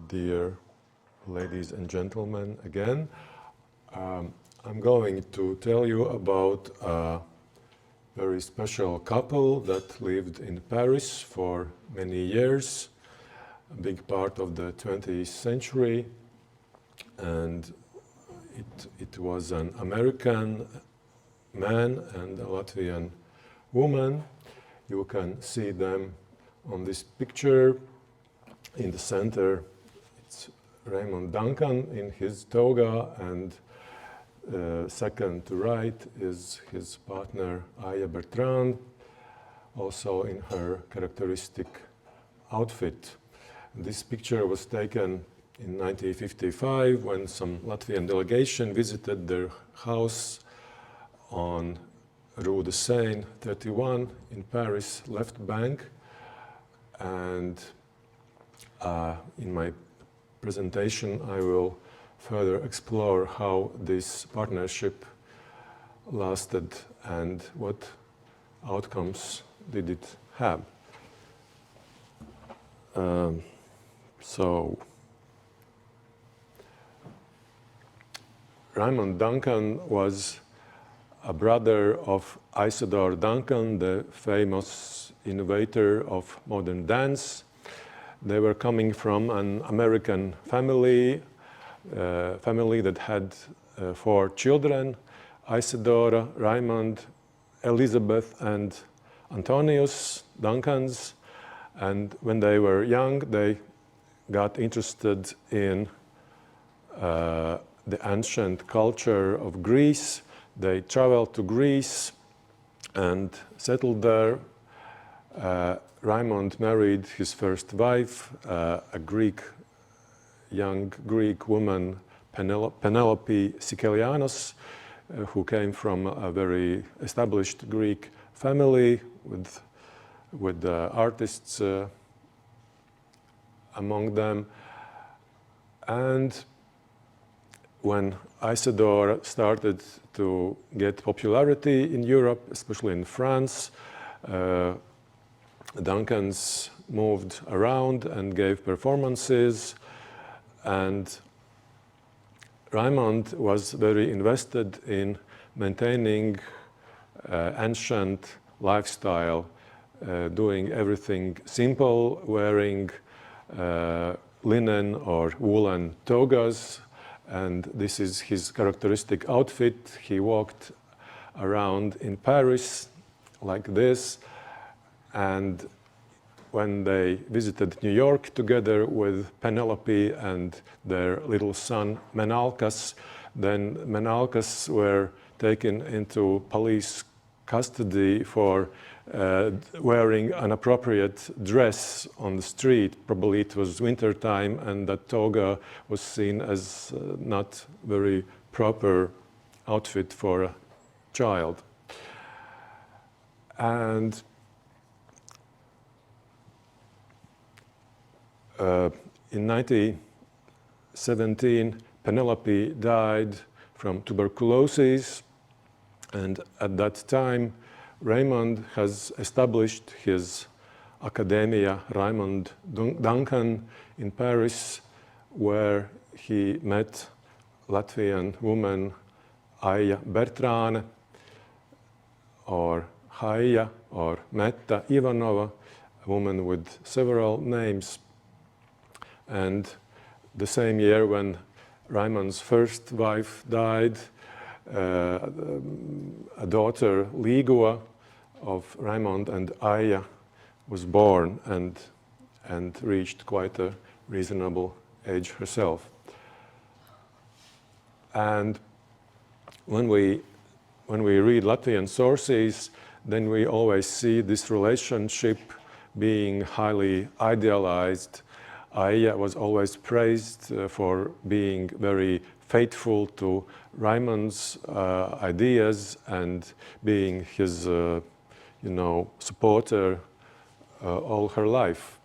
dear ladies and gentlemen, again. I'm going to tell you about a very special couple that lived in Paris for many years, a big part of the 20th century, and it was an American man and a Latvian woman. You can see them on this picture. In the center, it's Raymond Duncan in his toga, and second to right is his partner Aijas Bertrānes, also in her characteristic outfit. This picture was taken in 1955 when some Latvian delegation visited their house on Rue de Seine 31 in Paris, left bank. And in my presentation, I will further explore how this partnership lasted and what outcomes did it have. So, Raymond Duncan was a brother of Isidore Duncan, the famous innovator of modern dance. They were coming from an American family that had 4 children, Isidora, Raymond, Elizabeth, and Antonius Duncans. And when they were young, they got interested in the ancient culture of Greece. They traveled to Greece and settled there. Raymond married his first wife, a young Greek woman, Penelope Sikelianos, who came from a very established Greek family with artists among them. And when Isidore started to get popularity in Europe, especially in France, Duncans moved around and gave performances, and Raymond was very invested in maintaining ancient lifestyle, doing everything simple, wearing linen or woolen togas, and this is his characteristic outfit. He walked around in Paris like this, and when they visited New York together with Penelope and their little son Menalcas, then Menalcas were taken into police custody for wearing an inappropriate dress on the street. Probably it was winter time, and that toga was seen as not very proper outfit for a child. And in 1917, Penelope died from tuberculosis, and at that time, Raymond has established his Academia Raymond Duncan in Paris, where he met Latvian woman Aija Bertrāne, or Haija, or Meta Ivanova, a woman with several names. And the same year when Raymond's first wife died, a daughter, Ligua, of Raymond and Aija was born and reached quite a reasonable age herself. And when we read Latvian sources, then we always see this relationship being highly idealized. Aija was always praised for being very faithful to Raymond's ideas and being his supporter all her life.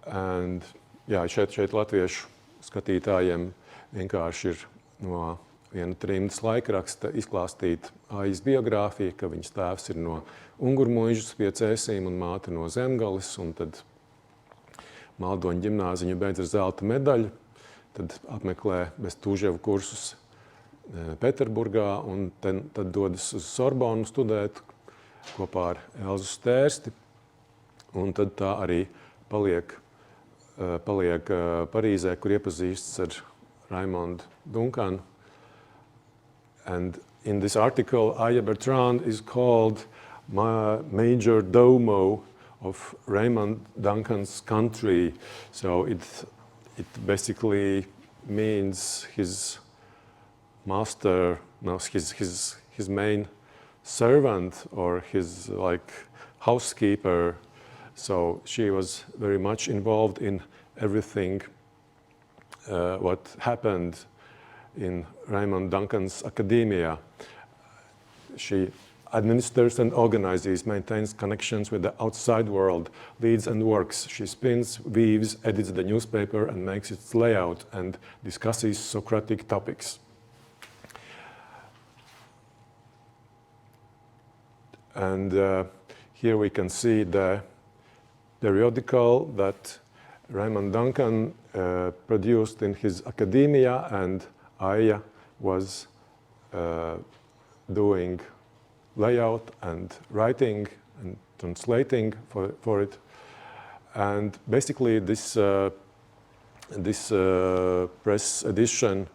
And šeit latviešu skatītājiem vienkārši ir no viena trimdas laikraksta izklāstīta Aijas biogrāfija, ka viņas tēvs ir no Ungurmuižas pie Cēsīm un māte no Zemgales, un tad Maldoņu ģimnāziju, viņa beidz ar zelta medaļu, tad apmeklē Bestūževu kursus Pēterburgā un tad dodas uz Sorbonu studēt kopā ar Elzu Stērsti. Un tad tā arī paliek Parīzē, kur iepazīstas ar Raimondu Dunkanu. And in this article, Aijas Bertrānes is called major domo of Raymond Duncan's country. So it basically means his master, no, his main servant or his housekeeper. So she was very much involved in everything what happened in Raymond Duncan's academia. She administers and organizes, maintains connections with the outside world, leads and works. She spins, weaves, edits the newspaper and makes its layout and discusses Socratic topics. And here we can see the periodical that Raymond Duncan produced in his academia, and Aija was doing layout and writing and translating for it. And basically this press edition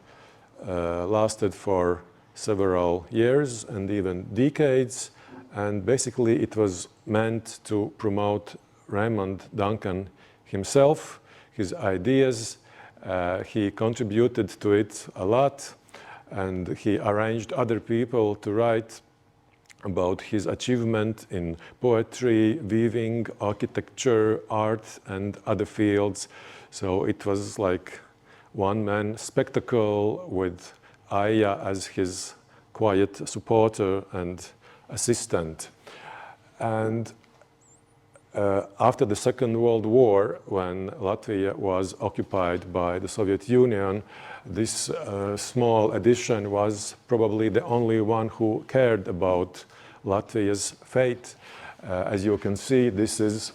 lasted for several years and even decades. And basically it was meant to promote Raymond Duncan himself, his ideas. He contributed to it a lot, and he arranged other people to write about his achievement in poetry, weaving, architecture, art, and other fields. So it was like one-man spectacle with Aija as his quiet supporter and assistant. And after the Second World War, when Latvia was occupied by the Soviet Union, this small edition was probably the only one who cared about Latvia's fate. As you can see, this is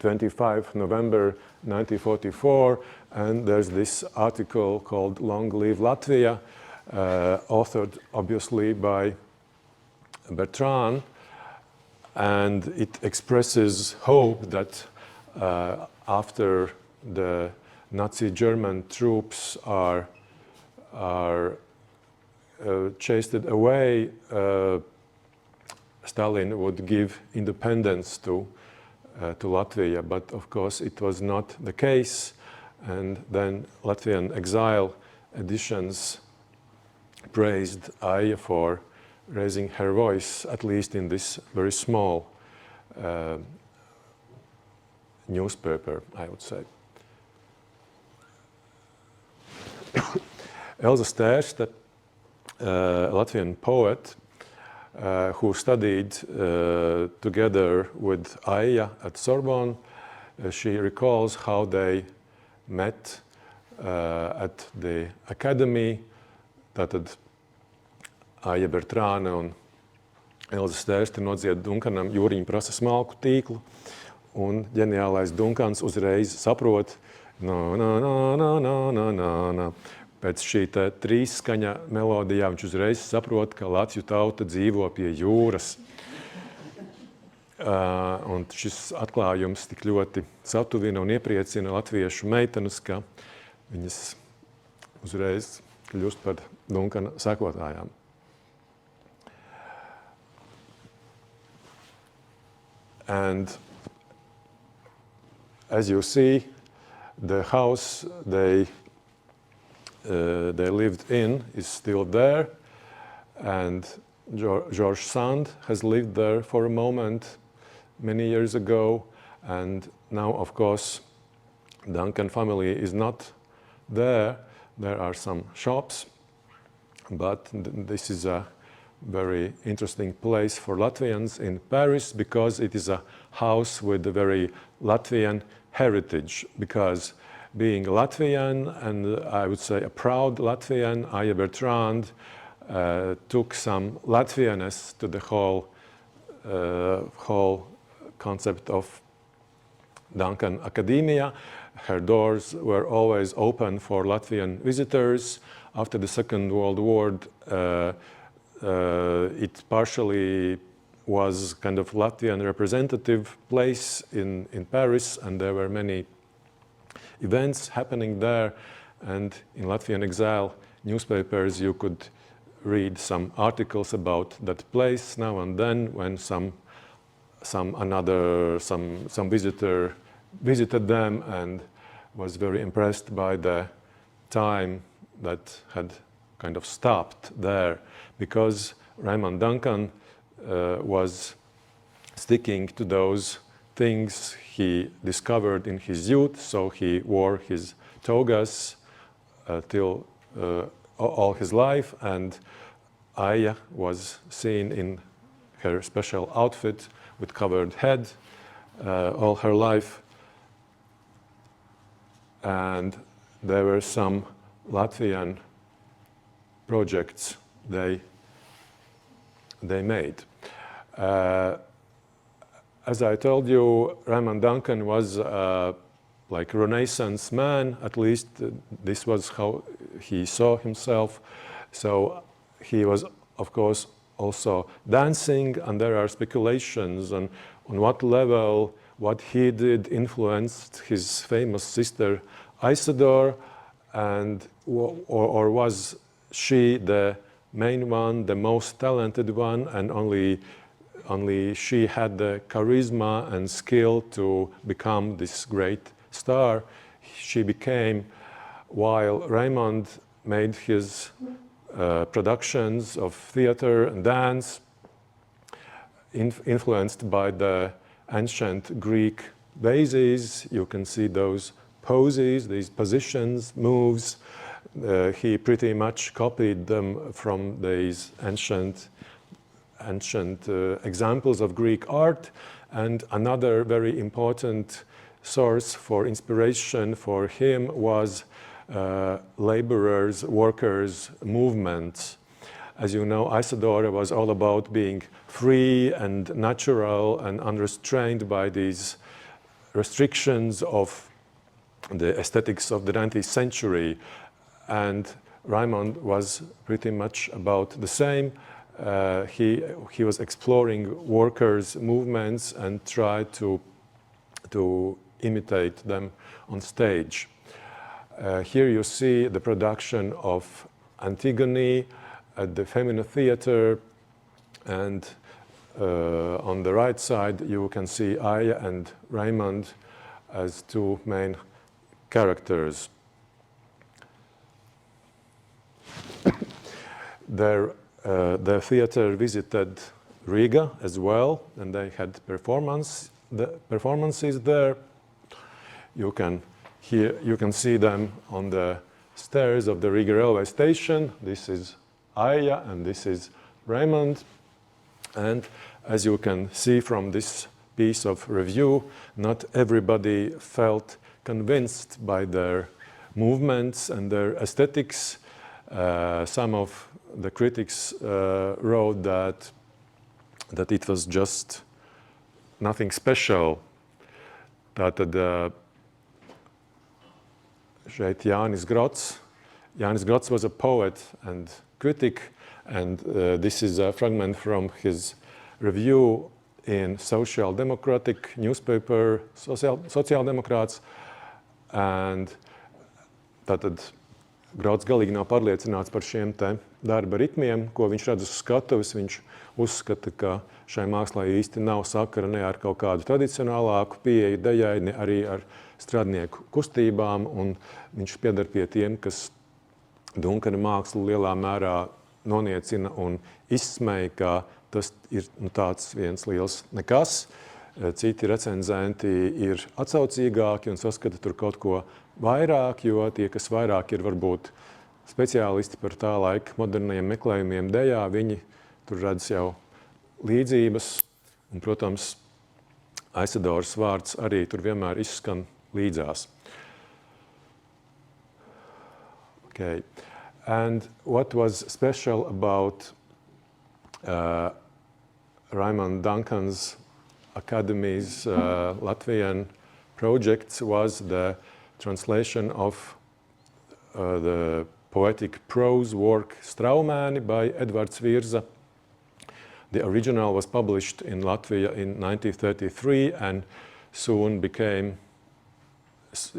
25 November 1944, and there's this article called Long Live Latvia, authored obviously by Bertrand, and it expresses hope that after the Nazi German troops are chased away, Stalin would give independence to Latvia, but of course it was not the case. And then Latvian Exile editions praised Aija for raising her voice, at least in this very small newspaper, I would say. Elza Stērste, Latvian poet, who studied together with Aija at Sorbonne, she recalls how they met at the academy. Tātad Aija Bertrāne un Elza Stērste nodzied Dunkanam Jūriņa prasa smalku tīklu, un ģeniālais Dunkans uzreiz saprot, pēc šī trīsskaņa melodijā viņš uzreiz saprot, ka Latviju tauta dzīvo pie jūras. Un šis atklājums tik ļoti satuvina un iepriecina latviešu meitenes, ka viņas uzreiz kļūst par Dunkana sekotājām. And as you see, the house they lived in is still there, and George Sand has lived there for a moment many years ago, and now, of course, Duncan family is not there. There are some shops, but this is a very interesting place for Latvians in Paris, because it is a house with a very Latvian heritage, because being Latvian, and I would say a proud Latvian, Aija Bertrāne took some Latvianness to the whole concept of Duncan Academia. Her doors were always open for Latvian visitors. After the Second World War, it partially was kind of Latvian representative place in Paris, and there were many events happening there. And in Latvian exile newspapers, you could read some articles about that place now and then when some visitor visited them and was very impressed by the time that had kind of stopped there, because Raymond Duncan was sticking to those things he discovered in his youth. So he wore his togas till all his life, and Aija was seen in her special outfit with covered head all her life. And there were some Latvian projects they made. As I told you, Raymond Duncan was like a Renaissance man, at least this was how he saw himself. So he was, of course, also dancing, and there are speculations on what level what he did influenced his famous sister Isidore, and or was she the main one, the most talented one, and only she had the charisma and skill to become this great star she became, while Raymond made his productions of theater and dance influenced by the ancient Greek bases. You can see those poses, these positions, moves. He pretty much copied them from these ancient examples of Greek art. And another very important source for inspiration for him was laborers, workers' movements. As you know, Isidore was all about being free and natural and unrestrained by these restrictions of the aesthetics of the 19th century. And Raymond was pretty much about the same. He was exploring workers' movements and tried to imitate them on stage. Here you see the production of Antigone at the Feminine Theatre, and on the right side you can see Aija and Raymond as two main characters. Their theatre visited Riga as well, and they had performances there. You can see them on the stairs of the Riga railway station. This is Aija and this is Raymond. And as you can see from this piece of review, not everybody felt convinced by their movements and their aesthetics. Some of the critics wrote that it was just nothing special. Tātad šeit Jānis Grots was a poet and critic, and this is a fragment from his review in Social Democratic newspaper, Sociāldemokrāts, and tātad Grots galīgi nav pārliecināts par šiem te darba ritmiem, ko viņš redz uz skatuves. Viņš uzskata, ka šai mākslai īsti nav sakara ne ar kaut kādu tradicionālāku pieeju dejai, ne arī ar strādnieku kustībām, un viņš pieder pie tiem, kas Dunkana mākslu lielā mērā noniecina un izsmēja, ka tas ir tāds viens liels nekas. Citi recenzenti ir atsaucīgāki un saskata tur kaut ko vairāk, jo tie, kas vairāk ir varbūt speciālisti par tā laika modernajiem meklējumiem dejā, viņi tur redz jau līdzības. Un, protams, Isidores vārds arī tur vienmēr izskan līdzās. Okay. And what was special about Raymond Duncan's Academy's Latvian projects was the translation of the poetic prose work Straumēni by Edvards Virza. The original was published in Latvia in 1933 and soon became,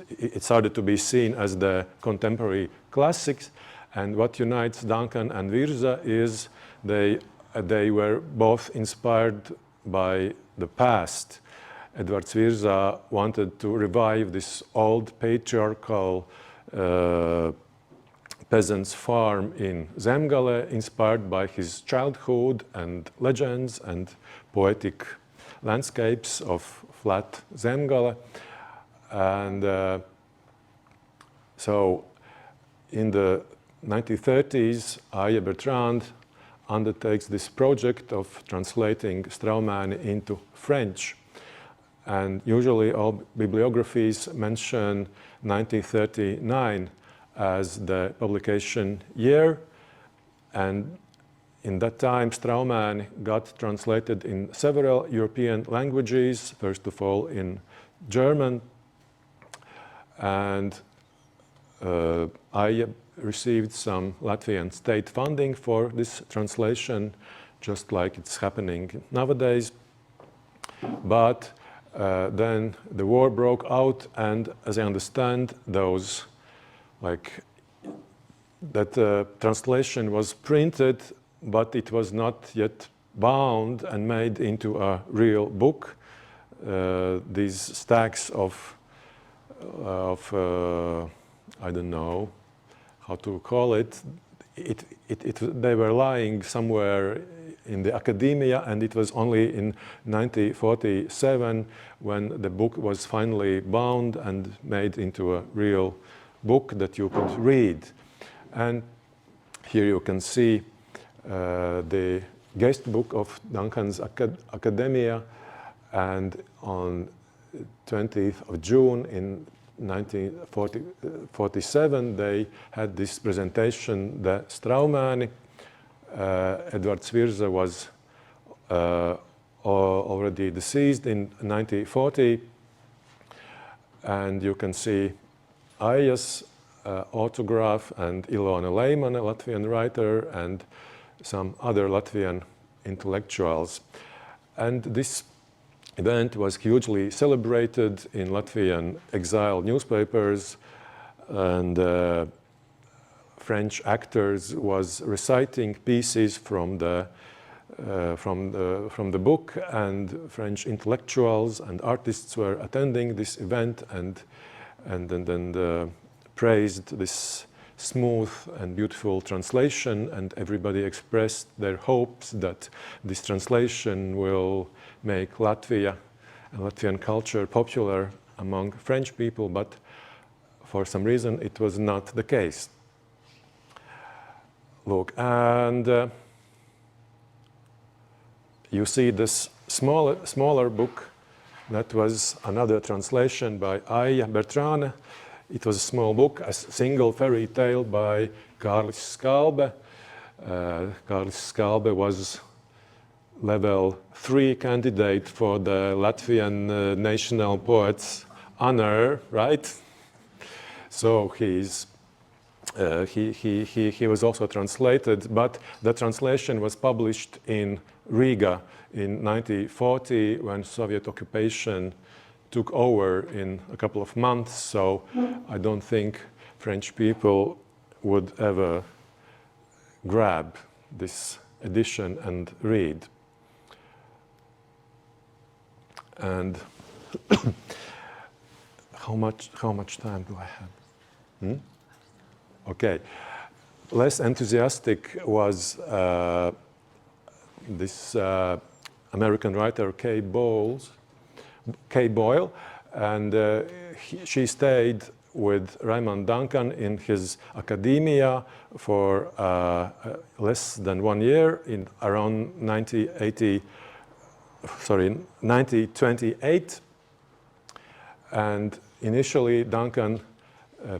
it started to be seen as the contemporary classics. And what unites Duncan and Virza is they were both inspired by the past. Edvards Virza wanted to revive this old patriarchal peasant's farm in Zemgale, inspired by his childhood and legends and poetic landscapes of flat Zemgale. And so in the 1930s, Aija Bertrand undertakes this project of translating Straumēni into French. And usually all bibliographies mention 1939 as the publication year. And in that time, Straumēni got translated in several European languages, first of all in German. And Aija received some Latvian state funding for this translation, just like it's happening nowadays. But then the war broke out, and as I understand, those that translation was printed, but it was not yet bound and made into a real book. These stacks of I don't know how to call it. They were lying somewhere in the academia, and it was only in 1947 when the book was finally bound and made into a real book that you could read. And here you can see the guest book of Duncan's Academia, and on 20th of June in 1947 they had this presentation, the Straumēni. Edvards Virza was already deceased in 1940, and you can see Aija's autograph and Ilona Leimane, a Latvian writer, and some other Latvian intellectuals. And this event was hugely celebrated in Latvian exile newspapers, and French actors was reciting pieces from the book, and French intellectuals and artists were attending this event and praised this smooth and beautiful translation, and everybody expressed their hopes that this translation will make Latvia and Latvian culture popular among French people, but for some reason it was not the case. Look, and you see this smaller book that was another translation by Aija Bertrāne. It was a small book, a single fairy tale by Kārlis Skalbe. Kārlis Skalbe was level 3 candidate for the Latvian National Poets honor, right? So he was also translated, but the translation was published in Riga in 1940 when Soviet occupation took over in a couple of months, so I don't think French people would ever grab this edition and read. And how much time do I have? Okay. Less enthusiastic was this American writer Kay Boyle, and she stayed with Raymond Duncan in his academia for less than 1 year, in around 1928. And initially Duncan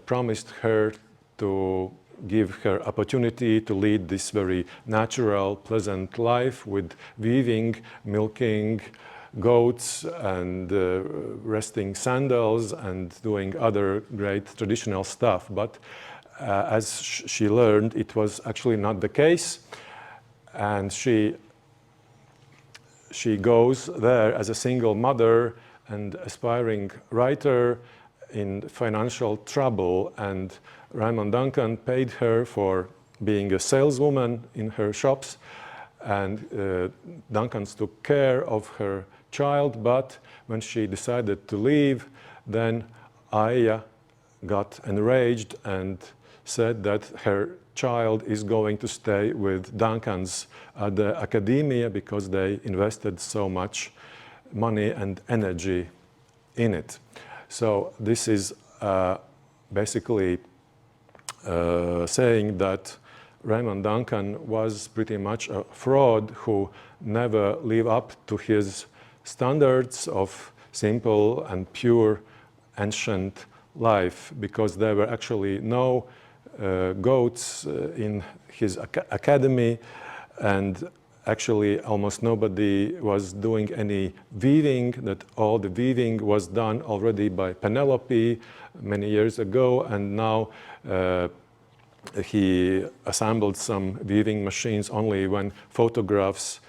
promised her to give her opportunity to lead this very natural, pleasant life with weaving, milking, goats and resting sandals and doing other great traditional stuff. But as she learned, it was actually not the case. And she goes there as a single mother and aspiring writer in financial trouble, and Raymond Duncan paid her for being a saleswoman in her shops, and Duncan took care of her child, but when she decided to leave, then Aija got enraged and said that her child is going to stay with Duncan's at the academia because they invested so much money and energy in it. So this is basically saying that Raymond Duncan was pretty much a fraud who never lived up to his standards of simple and pure ancient life, because there were actually no goats in his academy, and actually almost nobody was doing any weaving, that all the weaving was done already by Penelope many years ago, and now he assembled some weaving machines only when photographers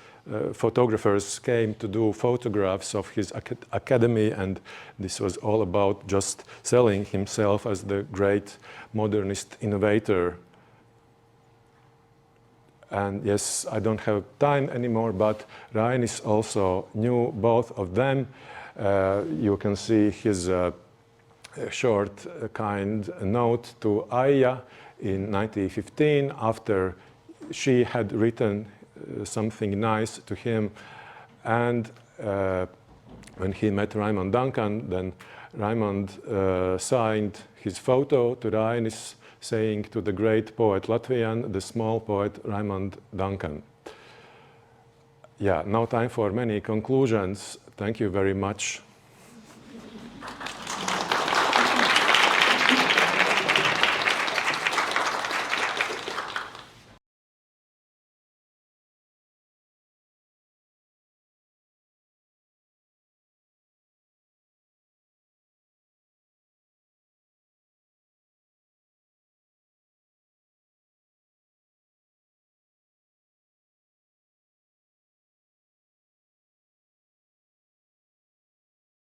came to do photographs of his academy, and this was all about just selling himself as the great modernist innovator. And yes, I don't have time anymore, but Rainis also knew both of them. You can see his short kind note to Aija in 1915 after she had written something nice to him. And when he met Raymond Duncan, then Raymond signed his photo to Rainis, saying to the great poet Latvian, the small poet Raymond Duncan. Yeah, no time for many conclusions. Thank you very much.